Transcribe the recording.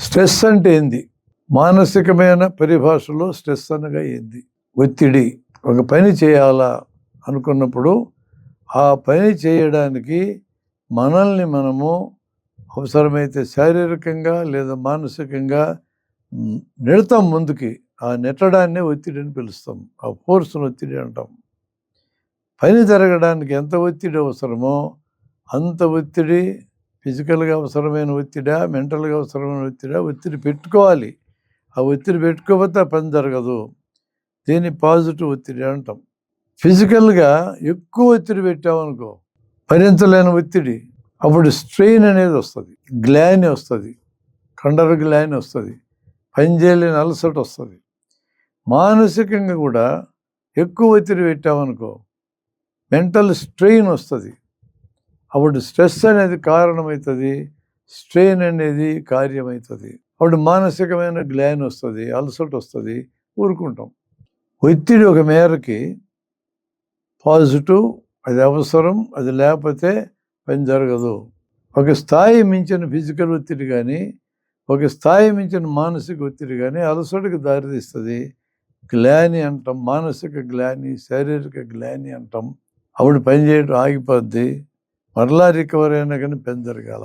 Stress అంటే ఏంది? మానసికమైన పరిభాషలో స్ట్రెస్ అనగా ఏంది? ఒత్తిడి. ఒక పని చేయాలా అనుకున్నప్పుడు ఆ పని చేయడానికి మనల్ని మనము అవసరమైతే శారీరకంగా లేదా మానసికంగా నెడతాం ముందుకి. ఆ నెట్టడాన్నే ఒత్తిడి అని పిలుస్తాం. ఆ ఫోర్స్‌ని ఒత్తిడి అంటాం. పని జరగడానికి ఎంత ఒత్తిడి అవసరమో అంత ఒత్తిడి ఫిజికల్‌గా అవసరమైన ఒత్తిడా, మెంటల్‌గా అవసరమైన ఒత్తిడా, ఒత్తిడి పెట్టుకోవాలి. ఆ ఒత్తిడి పెట్టుకోకపోతే ఆ పని జరగదు. దీన్ని పాజిటివ్ ఒత్తిడి అంటాం. ఫిజికల్‌గా ఎక్కువ ఒత్తిడి పెట్టామనుకో, భరించలేని ఒత్తిడి, అప్పుడు స్ట్రెయిన్ అనేది వస్తుంది, గ్లాని వస్తుంది, కండర గ్లాని వస్తుంది, పని చేయలేని అలసట వస్తుంది. మానసికంగా కూడా ఎక్కువ ఒత్తిడి పెట్టామనుకో, మెంటల్ స్ట్రెయిన్ వస్తుంది. అప్పుడు స్ట్రెస్ అనేది కారణమవుతుంది, స్ట్రెయిన్ అనేది కార్యమవుతుంది. అప్పుడు మానసికమైన గ్లాని వస్తుంది, అలసట వస్తుంది, ఊరుకుంటాం. ఒత్తిడి ఒక మేరకి పాజిటివ్, అది అవసరం, అది లేకపోతే పని జరగదు. ఒక స్థాయి మించిన ఫిజికల్ ఒత్తిడి కానీ, ఒక స్థాయి మించిన మానసిక ఒత్తిడి కానీ అలసటకు దారితీస్తుంది. గ్లాని అంటాం, మానసిక గ్లాని, శారీరక గ్లాని అంటాం. అప్పుడు పని చేయడం ఆగిపోద్ది. మరలా రికవరీ అయినా కానీ పని జరగాల.